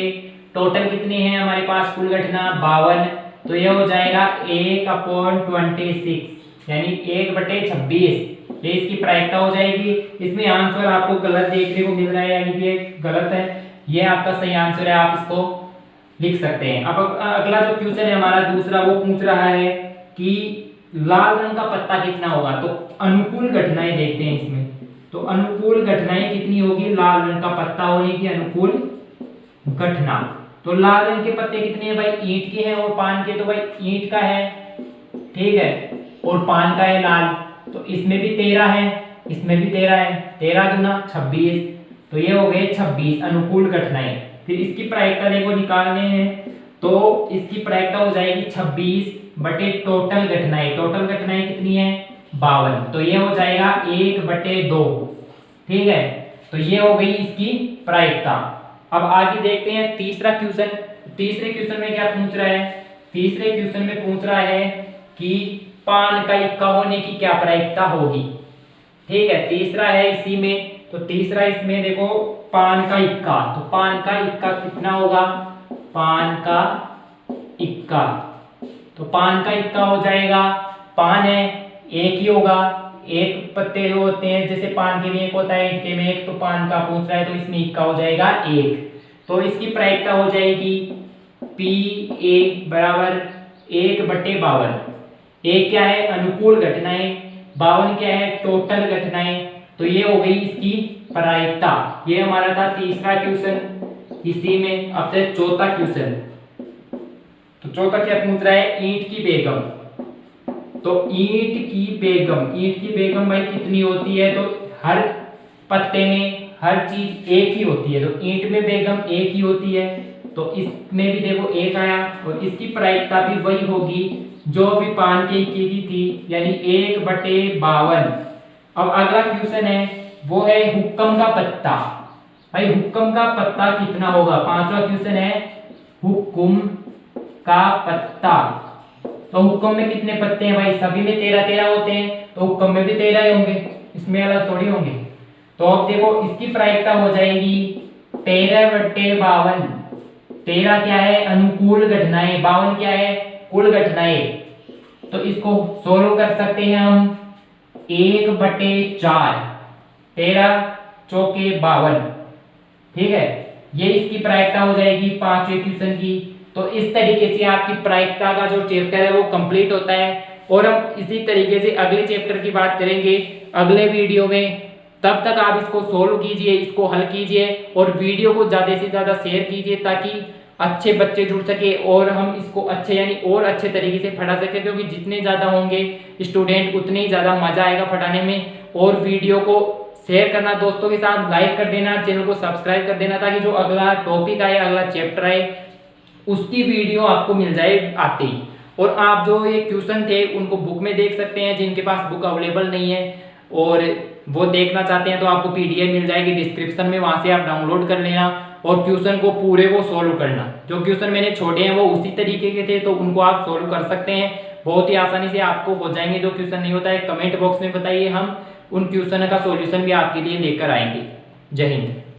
टोटल कितनी है हमारे पास कुल घटना 52, तो ये हो जाएगा 1/26 यानी 1/26, ये इसकी प्रायिकता हो जाएगी। इसमें आंसर आपको गलत देखने को मिल रहा है, यानी कि ये गलत है, ये आपका सही आंसर है, आप इसको लिख सकते हैं। अब अगला जो क्वेश्चन है हमारा दूसरा, वो पूछ रहा है कि लाल रंग का पत्ता कितना होगा। तो अनुकूल घटनाएं देखते हैं इसमें, तो अनुकूल घटनाएं कितनी होगी लाल रंग का पत्ता होने की अनुकूल घटना। तो लाल रंग के पत्ते कितने हैं भाई, ईंट के हैं और पान के, तो भाई ईंट का है, ठीक है, और पान का है लाल, तो इसमें भी 13 है, इसमें भी 13 है, 13 दूना 26, तो ये हो गए 26 अनुकूल घटनाएं। फिर इसकी प्रायिकता देखो निकालने हैं, तो इसकी प्रायिकता हो जाएगी 26 बटे टोटल घटनाएं, टोटल घटनाएं कितनी है 52, तो ये हो जाएगा 1/2, ठीक है। तो ये हो गई इसकी प्रायिकता। अब आगे देखते हैं तीसरा क्वेश्चन। तीसरे क्वेश्चन में क्या पूछ रहा है, तीसरे क्वेश्चन में पूछ रहा है कि पान का इक्का होने की क्या प्रायिकता होगी, ठीक है। तीसरा है इसी में, तो तीसरा इसमें देखो पान का इक्का, तो पान का इक्का कितना होगा, पान का इक्का, तो पान का इक्का हो जाएगा, पान है एक ही होगा, एक पत्ते जो होते हैं जैसे पान के में एक होता है, ईंट के में एक, तो पान का पूछ रहा है तो इसमें इक्का हो जाएगा 1, तो इसकी प्रायिकता हो जाएगी P1 बराबर 1/52। एक क्या है अनुकूल घटनाएं, 52 क्या है टोटल घटनाएं, तो ये हो गई इसकी प्रायिकता। ये हमारा था तीसरा क्वेश्चन इसी में। अब से चौथा क्वेश्चन, तो चौथा क्या पूछ रहा है, ईंट की बेगम। तो ईंट की बेगम भाई कितनी होती है, तो हर पत्ते में हर चीज एक ही होती है, तो ईंट में बेगम एक ही होती है, तो इसमें भी देखो 1 आया, और इसकी प्रायिकता भी वही होगी जो भी पान के इक्के की थी, यानी 1/52। अब अगला क्वेश्चन है वो है हुक्कम का पत्ता। भाई हुक्कम का पत्ता कितना होगा, पांचवा क्वेश्चन है हुक्कम का पत्ता। तो हुक्कम में कितने पत्ते हैं भाई, सभी में 13 होते हैं, तो हुक्कम में भी 13 ही होंगे, इसमें अलग थोड़ी होंगे। तो अब देखो इसकी प्रायिकता हो जाएगी 13/52। 13 क्या है अनुकूल घटनाएं, 52 क्या है कुल घटनाएं, तो इसको सोल्व कर सकते हैं हम 1/4, 13 चौके 52, ठीक है। ये इसकी प्रायिकता हो जाएगी पांचवें क्वेश्चन की। तो इस तरीके से आपकी प्रायिकता का जो चैप्टर है वो कंप्लीट होता है, और हम इसी तरीके से अगले चैप्टर की बात करेंगे अगले वीडियो में। तब तक आप इसको सोल्व कीजिए, इसको हल कीजिए, और वीडियो को ज़्यादा से ज़्यादा शेयर कीजिए ताकि अच्छे बच्चे जुड़ सके और हम इसको अच्छे यानी और अच्छे तरीके से पढ़ा सके, क्योंकि जितने ज़्यादा होंगे स्टूडेंट उतने ही ज़्यादा मज़ा आएगा पढ़ाने में। और वीडियो को शेयर करना दोस्तों के साथ, लाइक कर देना, चैनल को सब्सक्राइब कर देना, ताकि जो अगला टॉपिक आए अगला चैप्टर आए उसकी वीडियो आपको मिल जाए आते ही। और आप जो ये क्वेश्चन थे उनको बुक में देख सकते हैं, जिनके पास बुक अवेलेबल नहीं है और वो देखना चाहते हैं तो आपको PDF मिल जाएगी डिस्क्रिप्शन में, वहाँ से आप डाउनलोड कर लेना और क्वेश्चन को पूरे को सोल्व करना। जो क्वेश्चन मैंने छोड़े हैं वो उसी तरीके के थे, तो उनको आप सोल्व कर सकते हैं, बहुत ही आसानी से आपको हो जाएंगे। जो क्वेश्चन नहीं होता है कमेंट बॉक्स में बताइए, हम उन क्वेश्चन का सॉल्यूशन भी आपके लिए लेकर आएंगे। जय हिंद।